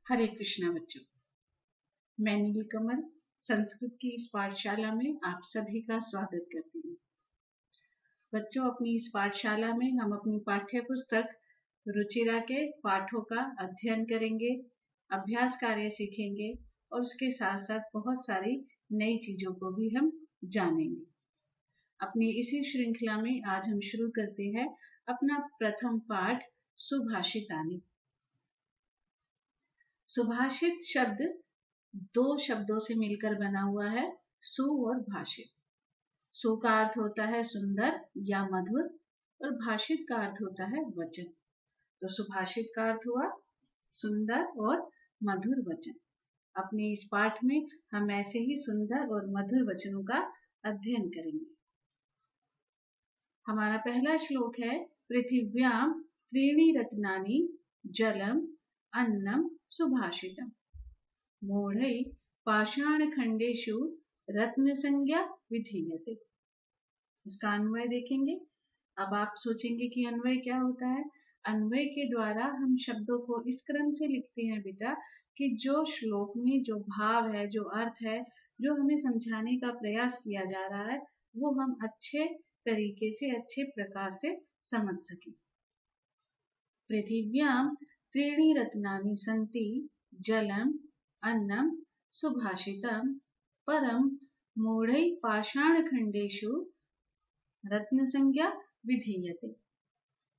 हरे कृष्णा बच्चों, मैं नीलकमल संस्कृत की इस पाठशाला में आप सभी का स्वागत करती हूँ। बच्चों, अपनी इस पाठशाला में हम अपनी पाठ्य पुस्तक रुचिरा के पाठों का अध्ययन करेंगे, अभ्यास कार्य सीखेंगे और उसके साथ साथ बहुत सारी नई चीजों को भी हम जानेंगे। अपनी इसी श्रृंखला में आज हम शुरू करते हैं अपना प्रथम पाठ सुभाषितानि। सुभाषित शब्द दो शब्दों से मिलकर बना हुआ है, सु और भाषित। सु का अर्थ होता है सुंदर या मधुर और भाषित का अर्थ होता है वचन। तो सुभाषित का अर्थ हुआ सुंदर और मधुर वचन। अपने इस पाठ में हम ऐसे ही सुंदर और मधुर वचनों का अध्ययन करेंगे। हमारा पहला श्लोक है, पृथिव्याम त्रीणि रत्नानि जलम अन्नम सुभाषितम मूढ़ै पाषाणखंडेषु रत्न संज्ञा विधीयते। इसका अन्वय देखेंगे। अब आप सोचेंगे कि अन्वय क्या होता है। अन्वय के द्वारा हम शब्दों को इस क्रम से लिखते हैं बेटा कि जो श्लोक में जो भाव है, जो अर्थ है, जो हमें समझाने का प्रयास किया जा रहा है, वो हम अच्छे तरीके से, अच्छे प्रकार से समझ सकें। पृथिव्याम त्रीणि रत्नानि सन्ति जलम अन्नम सुभाषितम परम मूढ़ै पाषाणखंडेषु रत्न संज्ञा विधीयते।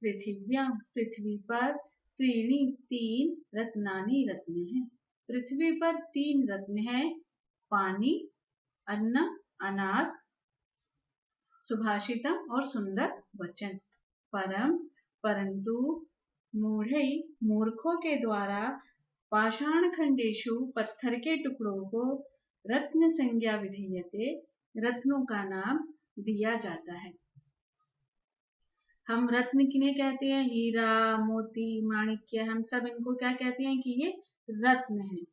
पृथिव्याम पृथ्वी पर त्रीणि तीन रत्नानि रत्न हैं। पृथ्वी पर तीन रत्न हैं, पानी, अन्न अनाज, सुभाषितम और सुंदर वचन। परम परंतु मूढ़ै मूर्खों के द्वारा पाषाण खंडेशु पत्थर के टुकड़ों को रत्न संज्ञा विधीयते रत्नों का नाम दिया जाता है। हम रत्न किन्हें कहते हैं? हीरा, मोती, माणिक्य, हम सब इनको क्या कहते हैं कि ये रत्न हैं।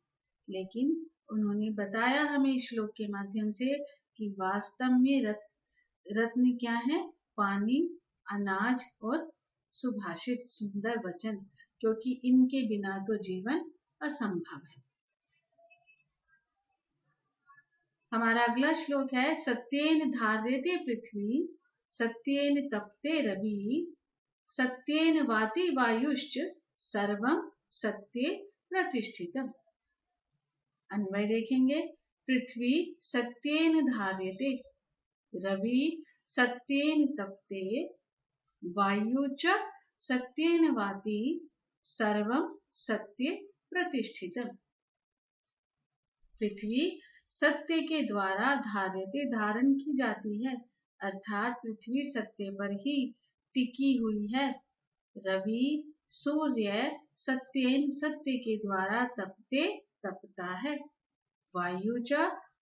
लेकिन उन्होंने बताया हमें श्लोक के माध्यम से कि वास्तव में रत्न क्या है? पानी, अनाज और सुभाषित सुंदर वचन, क्योंकि इनके बिना तो जीवन असंभव है। हमारा अगला श्लोक है, सत्येन धार्यते पृथ्वी सत्येन तपते रवि सत्येन वाति वायुश्च सर्वं सत्ये प्रतिष्ठितम्। अन्वय देखेंगे। पृथ्वी सत्येन धार्यते, रवि सत्येन तपते, वायु च सत्येन वाति, सर्वं सत्ये प्रतिष्ठितम्। पृथ्वी सत्य के द्वारा धार्यते धारण की जाती है, अर्थात पृथ्वी सत्य पर ही टिकी हुई है। रवि सूर्य सत्येन सत्य के द्वारा तपते तपता है। वायु च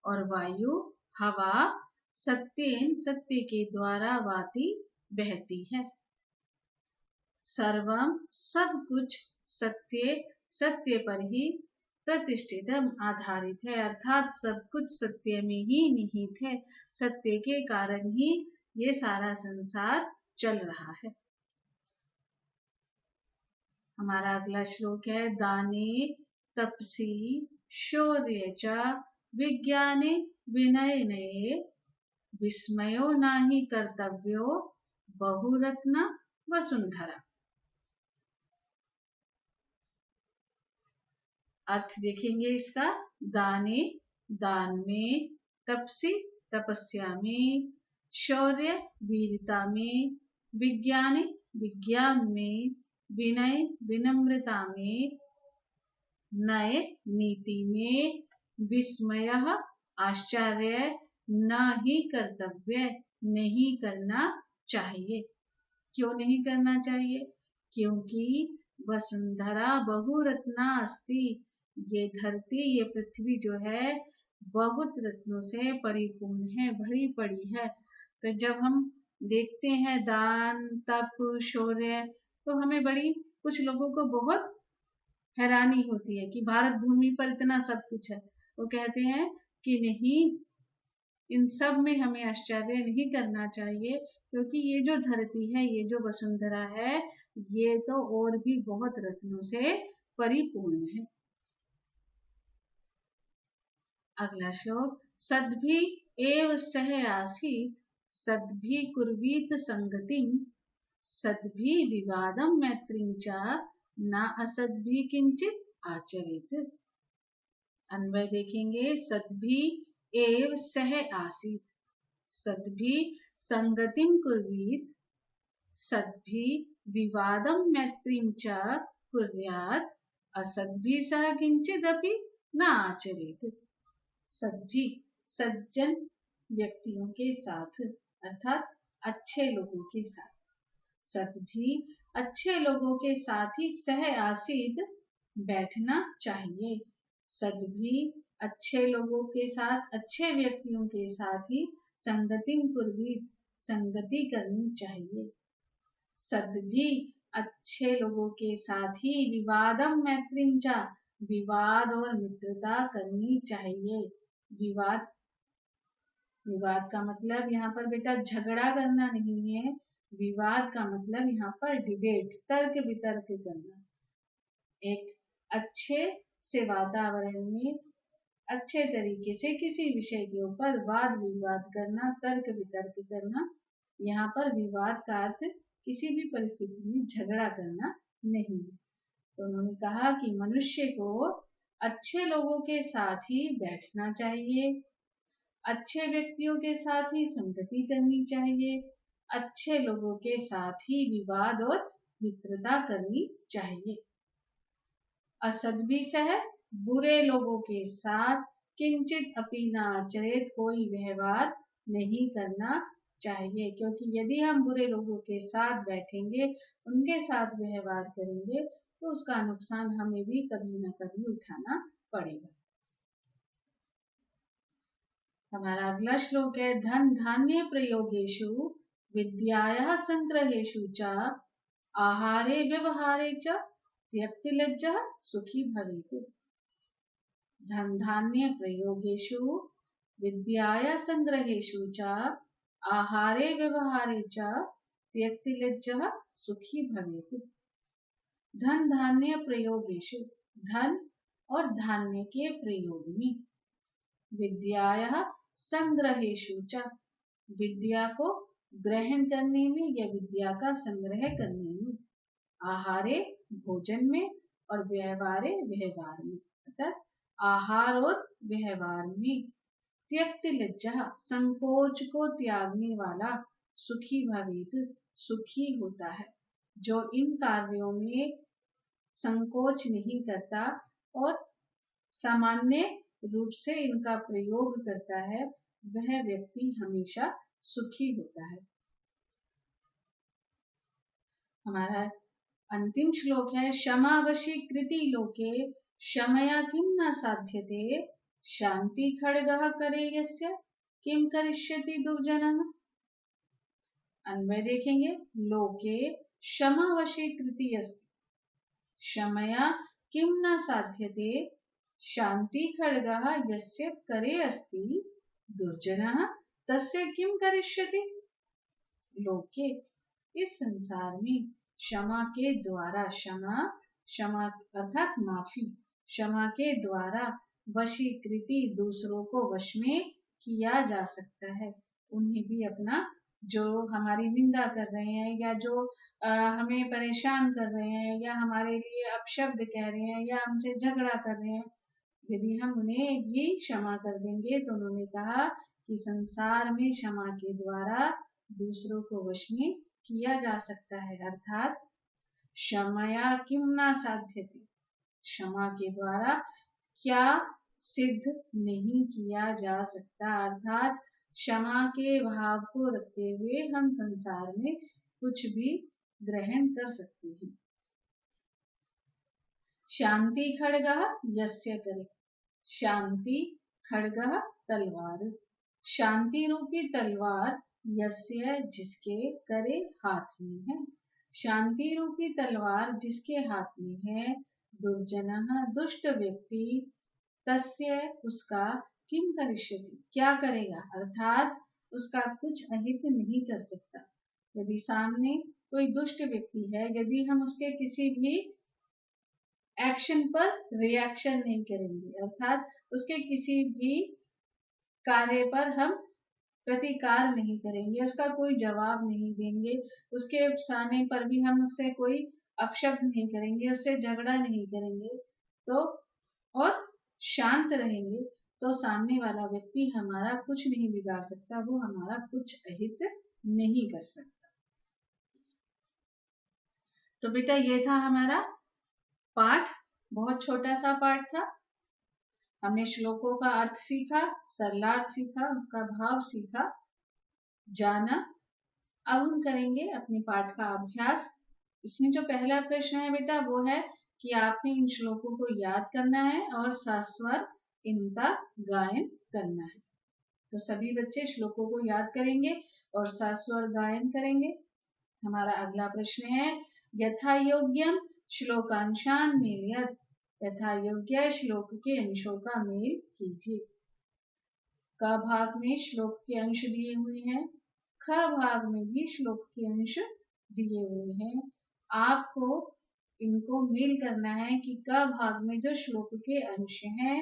और वायु हवा सत्येन सत्य के द्वारा वाति बहती है। सर्वम सब कुछ सत्य सत्य पर ही प्रतिष्ठितम आधारित है, अर्थात सब कुछ सत्य में ही निहित है। सत्य के कारण ही ये सारा संसार चल रहा है। हमारा अगला श्लोक है, दाने तपसी शौर्य च विज्ञाने विनयने विस्मयो नाही कर्तव्यो बहुरत्न वसुंधरा। अर्थ देखेंगे इसका। दाने दान में, तपसी तपस्या में, शौर्य वीरता में, विज्ञाने विज्ञान में, विनय विनम्रता में, नय नीति में, विस्मय आश्चर्य, न ही कर्तव्य नहीं करना चाहिए। क्यों नहीं करना चाहिए? क्योंकि वसुंधरा बहुरत्ना अस्ति, ये धरती, ये पृथ्वी जो है बहुत रत्नों से परिपूर्ण है, भरी पड़ी है। तो जब हम देखते हैं दान, तप, शौर्य, तो हमें बड़ी, कुछ लोगों को बहुत हैरानी होती है कि भारत भूमि पर इतना सब कुछ है। वो कहते हैं कि नहीं, इन सब में हमें आश्चर्य नहीं करना चाहिए, क्योंकि ये जो धरती है, ये जो वसुंधरा है, ये तो और भी बहुत रत्नों से परिपूर्ण है। अगला श्लोक। सद्भि एव सह आसीत् सद्भि कुर्वीत संगतिं सद्भि विवादं मैत्रीं च न असद्भि किंचित आचरेत। अन्वय देखेंगे। सद्भि एव सह आसीत्, सद्भि संगतिं कुर्वीत, सद्भि विवादं मैत्रीं च कुर्यात्, असद्भि सह किंचिदपि न आचरेत। सद्भि सज्जन व्यक्तियों के साथ अर्थात अच्छे लोगों के साथ, सद्भि अच्छे लोगों के साथ ही सह आसीत बैठना चाहिए। सद्भि अच्छे लोगों के साथ, अच्छे व्यक्तियों के साथ ही संगतिं कुर्वीत संगति करनी चाहिए। सद्भि अच्छे लोगों के साथ ही विवादम मैत्रीं च विवाद और मित्रता करनी चाहिए। विवाद, विवाद का मतलब यहाँ पर बेटा झगड़ा करना नहीं है। विवाद का मतलब यहाँ पर डिबेट, तर्क वितर्क करना। एक अच्छे से वातावरण में अच्छे तरीके से किसी विषय के ऊपर वाद विवाद करना, तर्क वितर्क करना। यहाँ पर विवाद का अर्थ किसी भी परिस्थिति में झगड़ा करना नहीं है। तो उन्होंने कहा कि मनुष्य को अच्छे लोगों के साथ ही बैठना चाहिए, अच्छे व्यक्तियों के साथ ही संगति करनी चाहिए, अच्छे लोगों के साथ ही विवाद और मित्रता करनी चाहिए। असद्भि सह बुरे लोगों के साथ किंचित अपि न आचरेत कोई व्यवहार नहीं करना चाहिए, क्योंकि यदि हम बुरे लोगों के साथ बैठेंगे, उनके साथ व्यवहार करेंगे तो उसका नुकसान हमें भी कभी न कभी उठाना पड़ेगा। हमारा अगला श्लोक है। धन धान्य प्रयोगेषु विद्यायाः संग्रहेषु च आहारे व्यवहारे च त्यक्तलज्जः सुखी भवेत्। धन धान्य प्रयोगेषु विद्यायाः संग्रहेषु च आहारे व्यवहारे च त्यक्तलज्जः सुखी भवेत्। धन धान्य प्रयोगेषु, धन और धान्य के प्रयोग में, विद्यायाः संग्रहेषु च, विद्या को ग्रहण करने में या विद्या का संग्रह करने में, आहारे भोजन में और व्यवहारे व्यवहार में, अर्थात आहार और व्यवहार में, त्यक्त लज्जा संकोच को त्यागने वाला, सुखी भवेत् सुखी होता है। जो इन कार्यों में संकोच नहीं करता और सामान्य रूप से इनका प्रयोग करता है, वह व्यक्ति हमेशा सुखी होता है। हमारा अंतिम श्लोक है। क्षमावशी कृति लोके क्षमया किं न साध्यते शांति खड्गः करे यस्य किं करिष्यति दुर्जनः। अन्वय देखेंगे। लोके क्षमावशी कृति अस्ति क्षमया किं न साध्यते शांति खड्गः यस्य करे अस्ति दुर्जनः तस्य किं करिष्यति। लोके, इस संसार में, क्षमा के द्वारा, क्षमा अर्थात माफी, क्षमा के द्वारा वशीकृति दूसरों को वश में किया जा सकता है। उन्हें भी अपना, जो हमारी निंदा कर रहे हैं या जो हमें परेशान कर रहे हैं या हमारे लिए अपशब्द कह रहे हैं या हमसे झगड़ा कर रहे हैं, यदि हम उन्हें भी क्षमा कर देंगे तो उन्होंने कहा कि संसार में क्षमा के द्वारा दूसरों को वश में किया जा सकता है। अर्थात क्षमया किं न साध्यते, क्षमा के द्वारा क्या सिद्ध नहीं किया जा सकता। अर्थात क्षमा के भाव को रखते हुए हम संसार में कुछ भी ग्रहण कर सकते हैं। शांति खड्गः यस्य करे, शांति खड्गः तलवार, शांति रूपी तलवार यस्य जिसके करे हाथ में है, शांति रूपी तलवार जिसके हाथ में है, दुर्जनः दुष्ट व्यक्ति, तस्य उसका, किम करिष्यति क्या करेगा, अर्थात उसका कुछ अहित नहीं कर सकता। यदि सामने कोई दुष्ट व्यक्ति है, यदि हम उसके किसी भी एक्शन पर रिएक्शन नहीं करेंगे, अर्थात उसके किसी भी कार्य पर हम प्रतिकार नहीं करेंगे, उसका कोई जवाब नहीं देंगे, उसके उकसाने पर भी हम उससे कोई अपशब्द नहीं करेंगे, उससे झगड़ा नहीं करेंगे, तो और शांत रहेंगे, तो सामने वाला व्यक्ति हमारा कुछ नहीं बिगाड़ सकता, वो हमारा कुछ अहित नहीं कर सकता। तो बेटा ये था हमारा पाठ, बहुत छोटा सा पाठ था। हमने श्लोकों का अर्थ सीखा, सरलार्थ सीखा, उसका भाव सीखा, जाना। अब हम करेंगे अपने पाठ का अभ्यास। इसमें जो पहला प्रश्न है बेटा वो है कि आपने इन श्लोकों को याद करना है और सस्वर इनका गायन करना है। तो सभी बच्चे श्लोकों को याद करेंगे और सस्वर गायन करेंगे। हमारा अगला प्रश्न है यथा योग्यम श्लोकांशान मेलयत, यथा योग्य श्लोक के अंशों का मेल कीजिए। क भाग में श्लोक के अंश दिए हुए हैं, ख भाग में भी श्लोक के अंश दिए हुए हैं। आपको इनको मेल करना है कि क भाग में जो श्लोक के अंश हैं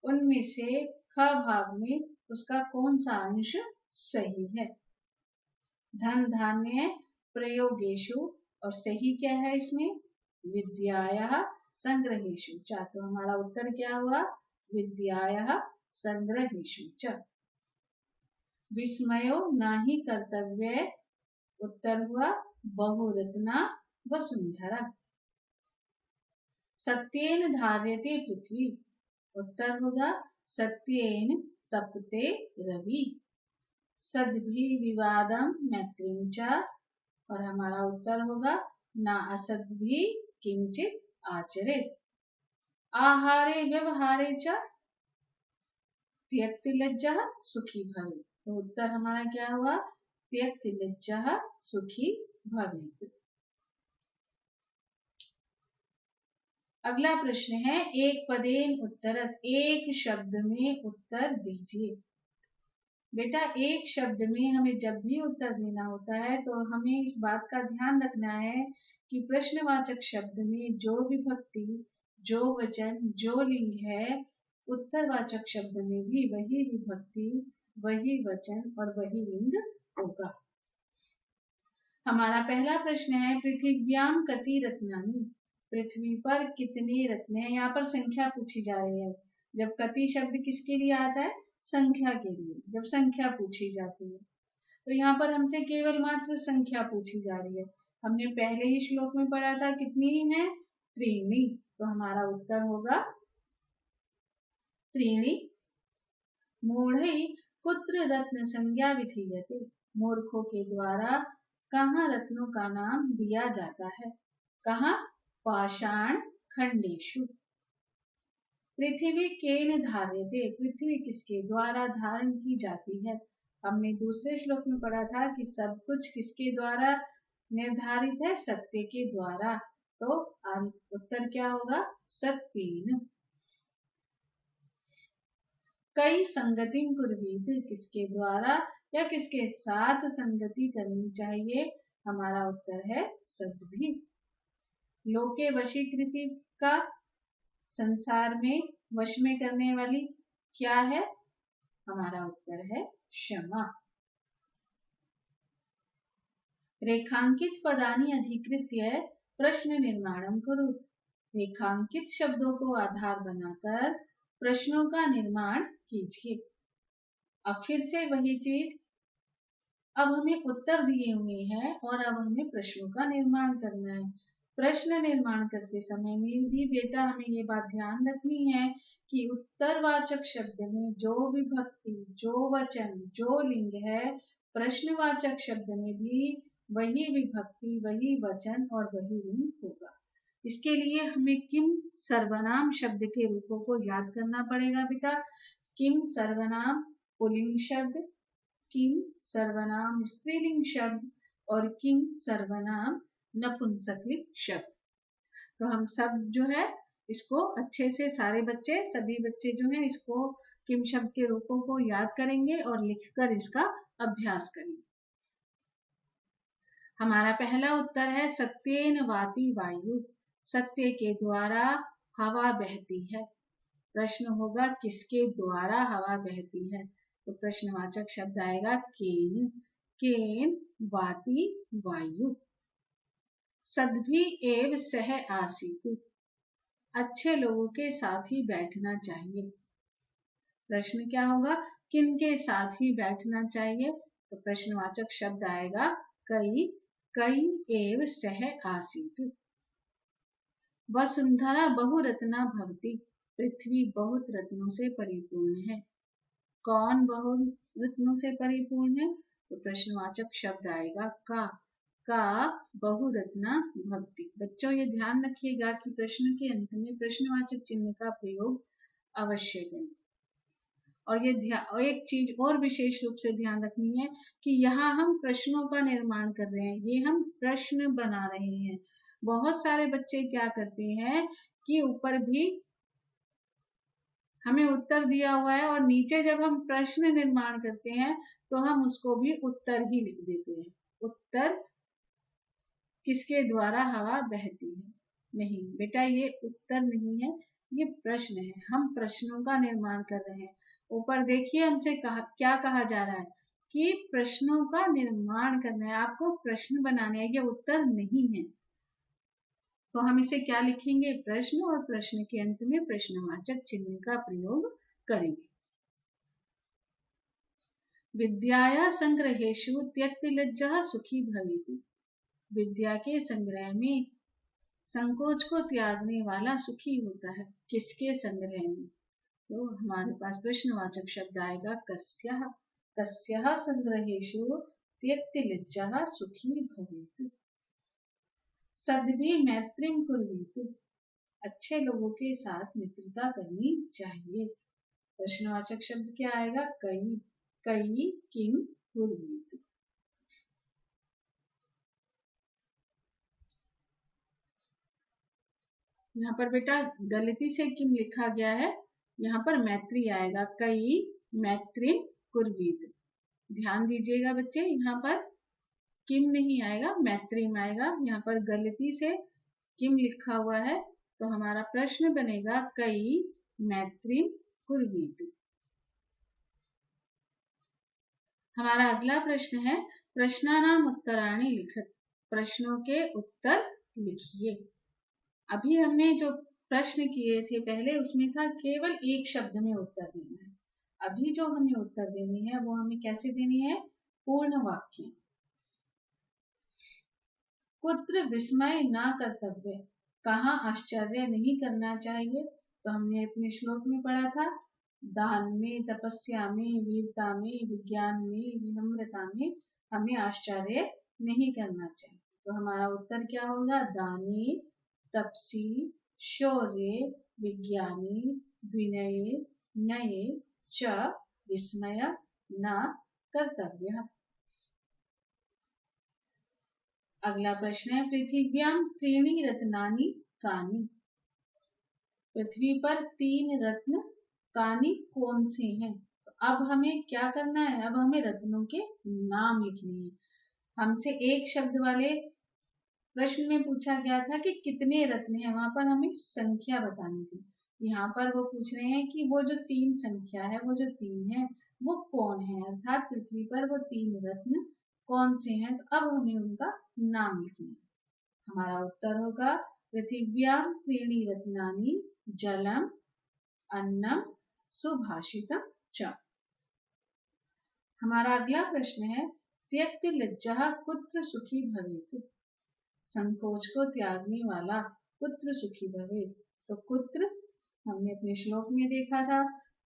उनमें से ख भाग में उसका कौन सा अंश सही है। धन धान्य प्रयोगेशु, और सही क्या है इसमें, विद्याया संग्रहेशु च। तो हमारा उत्तर क्या हुआ, विद्याया संग्रहेशु च। विस्मयो नाही कर्तव्य, उत्तर हुआ बहुरत्ना वसुंधरा। सत्येन धार्यते पृथ्वी, उत्तर होगा सत्येन तपते रवि। सद्भि विवादम मैत्रीं च, और हमारा उत्तर होगा ना असद्भि किंचित आचरेत्। आहारे व्यवहारे च त्यक्ति लज्जा सुखी भवेत्। तो उत्तर हमारा क्या हुआ, त्यक्ति लज्जा सुखी भवेत्। अगला प्रश्न है एक पदेन उत्तरत, एक शब्द में उत्तर दीजिए। बेटा एक शब्द में हमें जब भी उत्तर देना होता है तो हमें इस बात का ध्यान रखना है कि प्रश्नवाचक शब्द में जो विभक्ति, जो वचन, जो लिंग है, उत्तरवाचक शब्द में भी वही विभक्ति, वही वचन और वही लिंग होगा। हमारा पहला प्रश्न है पृथिव्याम कति रत्नानि, पृथ्वी पर कितने रत्न हैं। यहाँ पर संख्या पूछी जा रही है। जब कति शब्द किसके लिए आता है, संख्या के लिए, जब संख्या पूछी जाती है। तो यहाँ पर हमसे केवल मात्र संख्या पूछी जा रही है। हमने पहले ही श्लोक में पढ़ा था कितनी है, त्रीणि। तो हमारा उत्तर होगा त्रीणि। मूढ़ै कुत्र रत्न संज्ञा विधीयते, मूर्खों के द्वारा कहाँ रत्नों का नाम दिया जाता है, कहाँ, पाषाण खंडेशु। पृथ्वी केन धार्यते, पृथ्वी किसके द्वारा धारण की जाती है। हमने दूसरे श्लोक में पढ़ा था कि सब कुछ किसके द्वारा निर्धारित है, सत्य के द्वारा। तो उत्तर क्या होगा, सत्येन। कई संगति कुर्वीत, किसके द्वारा या किसके साथ संगति करनी चाहिए। हमारा उत्तर है सद्भि। लोके वशीकृति का, संसार में वश में करने वाली क्या है, हमारा उत्तर है क्षमा। रेखांकित पदानि अधिकृत्य प्रश्न निर्माणम कुरुत, रेखांकित शब्दों को आधार बनाकर प्रश्नों का निर्माण कीजिए। अब फिर से वही चीज, अब हमें उत्तर दिए हुए हैं और अब हमें प्रश्नों का निर्माण करना है। प्रश्न निर्माण करते समय में भी बेटा हमें ये बात ध्यान रखनी है कि उत्तरवाचक शब्द में जो विभक्ति, जो वचन, जो लिंग है, प्रश्नवाचक शब्द में भी वही विभक्ति, वही वचन और वही लिंग होगा। इसके लिए हमें किम सर्वनाम शब्द के रूपों को याद करना पड़ेगा बेटा। किम सर्वनाम पुल्लिंग शब्द, किम सर्वनाम स्त्रीलिंग शब्द और किम सर्वनाम नपुंसकलिंग शब्द। तो हम सब जो है इसको अच्छे से सारे बच्चे, सभी बच्चे जो है इसको किम शब्द के रूपों को याद करेंगे और लिखकर इसका अभ्यास करेंगे। हमारा पहला उत्तर है सत्येन वाति वायु, सत्य के द्वारा हवा बहती है। प्रश्न होगा किसके द्वारा हवा बहती है, तो प्रश्नवाचक शब्द आएगा केन। केन वाति वायु। सद्भि एव सह आसीत, अच्छे लोगों के साथ ही बैठना चाहिए। प्रश्न क्या होगा, किन के साथ ही बैठना चाहिए, तो प्रश्नवाचक शब्द आएगा कई। कई एव सह आसीत। वसुंधरा बहुरत्ना भवति, पृथ्वी बहुत रत्नों से परिपूर्ण है। कौन बहुत रत्नों से परिपूर्ण है, तो प्रश्नवाचक शब्द आएगा का बहुरत्ना भवति। बच्चों ये ध्यान रखिएगा कि प्रश्न के अंत में प्रश्नवाचक चिन्ह का प्रयोग अवश्य करें। और ये एक चीज और विशेष रूप से ध्यान रखनी है कि यहाँ हम प्रश्नों का निर्माण कर रहे हैं, ये हम प्रश्न बना रहे हैं। बहुत सारे बच्चे क्या करते हैं कि ऊपर भी हमें उत्तर दिया हुआ है और नीचे जब हम प्रश्न निर्माण करते हैं तो हम उसको भी उत्तर ही लिख देते हैं। उत्तर किसके द्वारा हवा बहती है, नहीं बेटा ये उत्तर नहीं है, ये प्रश्न है। हम प्रश्नों का निर्माण कर रहे हैं। ऊपर देखिए हमसे क्या कहा जा रहा है कि प्रश्नों का निर्माण करना है, आपको प्रश्न बनाने हैं, ये उत्तर नहीं है। तो हम इसे क्या लिखेंगे, प्रश्न, और प्रश्न के अंत में प्रश्नवाचक चिन्ह का प्रयोग करेंगे। विद्याया संग्रहेषु त्यक्तलज्जः सुखी भवेति, विद्या के संग्रह में संकोच को त्यागने वाला सुखी होता है। किसके संग्रह में, तो हमारे पास प्रश्नवाचक शब्द आएगा कस्यः। कस्यः संग्रहेषु त्यक्तलज्जः सुखी भवेति। सद्भि मैत्रीं कुर्वीत, अच्छे लोगों के साथ मित्रता करनी चाहिए। प्रश्नवाचक शब्द क्या आएगा, कई। कई किम कुर्वीत। यहाँ पर बेटा गलती से किम लिखा गया है, यहाँ पर मैत्री आएगा, कई मैत्रीं कुर्वीत। ध्यान दीजिएगा बच्चे, यहाँ पर किम नहीं आएगा, मैत्रीम आएगा। यहाँ पर गलती से किम लिखा हुआ है, तो हमारा प्रश्न बनेगा कई मैत्रीम कुर्वीत। हमारा अगला प्रश्न है प्रश्नानाम उत्तराणि लिखत, प्रश्नों के उत्तर लिखिए। अभी हमने जो प्रश्न किए थे पहले, उसमें था केवल एक शब्द में उत्तर देना है। अभी जो हमें उत्तर देनी है वो हमें कैसे देनी है, पूर्ण वाक्य। कुत्र विस्मय ना कर्तव्य, कहाँ आश्चर्य नहीं करना चाहिए, तो हमने अपने श्लोक में पढ़ा था, दान में, तपस्या में, वीरता में, विज्ञान में, विनम्रता में हमें आश्चर्य नहीं करना चाहिए। तो हमारा उत्तर क्या होगा, दाने, तपसी, शौर्य, विज्ञानी, विनय, नये च विस्मय न कर्तव्य। अगला प्रश्न है पृथिव्यां त्रीणि रत्नानि कानि, पृथ्वी पर 3 रत्न कानि कौन से हैं। तो अब हमें क्या करना है, अब हमें रत्नों के नाम लिखने हैं। हमसे एक शब्द वाले प्रश्न में पूछा गया था कि कितने रत्न हैं, वहां पर हमें संख्या बतानी थी। यहाँ पर वो पूछ रहे हैं कि वो जो 3 संख्या है, वो जो 3 है वो कौन है, अर्थात पृथ्वी पर वो 3 रत्न कौन से हैं। तो अब हमें उनका नाम लिखना है। हमारा उत्तर होगा पृथिव्यां त्रीणि रत्नानि जलम अन्नम सुभाषितम च। हमारा अगला प्रश्न है त्यक्त लज्जा पुत्र सुखी भवेत्, संकोच को त्यागने वाला पुत्र सुखी भवेत्। तो पुत्र हमने अपने श्लोक में देखा था,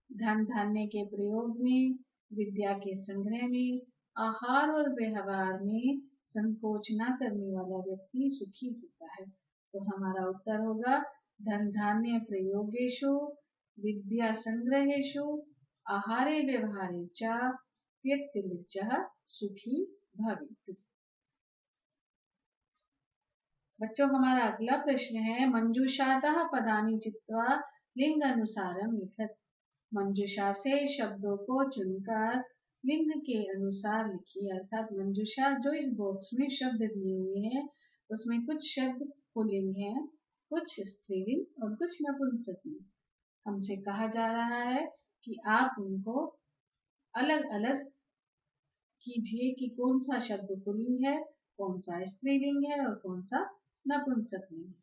धन धान्य के प्रयोग में, विद्या के संग्रह में, आहार और व्यवहार में संकोच न करने वाला व्यक्ति सुखी होता है। तो हमारा उत्तर होगा धन धान्य प्रयोगेषु, विद्या संग्रहेषु, आहारे व्यवहारे च त्यक्त लज्जा सुखी भवेत्। बच्चों हमारा अगला प्रश्न है मंजूषातः पदानि चित्वा लिंग अनुसारम लिखत, मंजूषा से शब्दों को चुनकर लिंग के अनुसार लिखिए। अर्थात मंजूषा जो इस बॉक्स में शब्द दिए हुए हैं उसमें कुछ शब्द पुल्लिंग हैं कुछ स्त्रीलिंग और कुछ नपुंसकलिंग। हमसे कहा जा रहा है कि आप उनको अलग अलग कीजिए कि कौन सा शब्द पुल्लिंग है, कौन सा स्त्रीलिंग है और कौन सा नपुंसकलिंग है।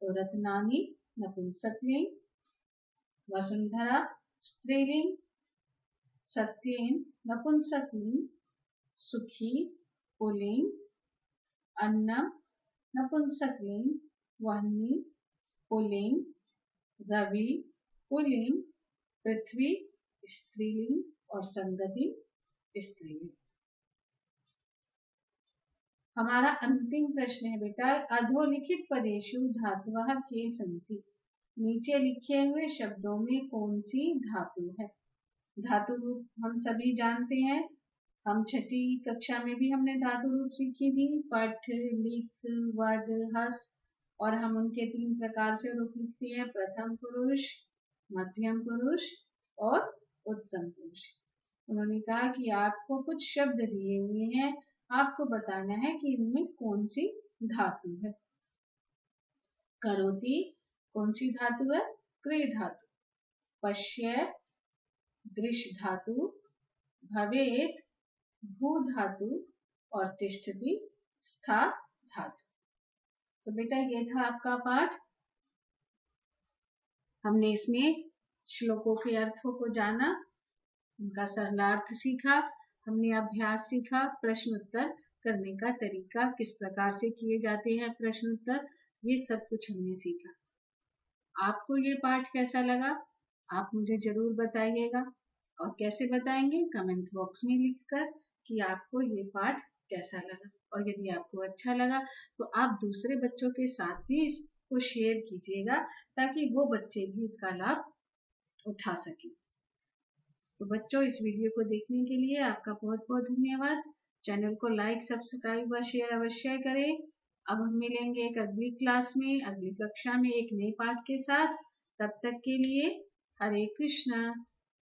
तो रत्नानी नपुंसकलिंग, वसुंधरा स्त्रीलिंग, सत्येन नपुंसकलिंग, सुखी पुल्लिंग, अन्नम नपुंसकलिंग, वह्नि पुल्लिंग, रवि पुल्लिंग, पृथ्वी स्त्रीलिंग और संगति स्त्रीलिंग। हमारा अंतिम प्रश्न है बेटा, अधोलिखित पदेषु धातवः के सन्ति। नीचे लिखे हुए शब्दों में कौन सी धातु है? धातु रूप हम सभी जानते हैं, हम छठी कक्षा में भी हमने धातु रूप सीखी थी, पठ, लिख, वद, हस, और हम उनके 3 प्रकार से रूप लिखते हैं, प्रथम पुरुष, मध्यम पुरुष और उत्तम पुरुष। उन्होंने कहा कि आपको कुछ शब्द दिए हुए हैं, आपको बताना है कि इनमें कौन सी धातु है। करोति कौन सी धातु है? क्रिय धातु। पश्य दृश धातु, भवेत भू धातु और तिष्ठति स्था धातु। तो बेटा ये था आपका पाठ। हमने इसमें श्लोकों के अर्थों को जाना, उनका सरलार्थ सीखा, हमने अभ्यास सीखा, प्रश्न उत्तर करने का तरीका किस प्रकार से किए जाते हैं प्रश्न उत्तर, ये सब कुछ हमने सीखा। आपको ये पाठ कैसा लगा आप मुझे जरूर बताइएगा, और कैसे बताएंगे? कमेंट बॉक्स में लिखकर कि आपको ये पाठ कैसा लगा, और यदि आपको अच्छा लगा तो आप दूसरे बच्चों के साथ भी इसको शेयर कीजिएगा ताकि वो बच्चे भी इसका लाभ उठा सकें। तो बच्चों, इस वीडियो को देखने के लिए आपका बहुत बहुत धन्यवाद। चैनल को लाइक, सब्सक्राइब व शेयर अवश्य करें। अब हम मिलेंगे एक अगली क्लास में, अगली कक्षा में एक नए पाठ के साथ। तब तक के लिए हरे कृष्णा।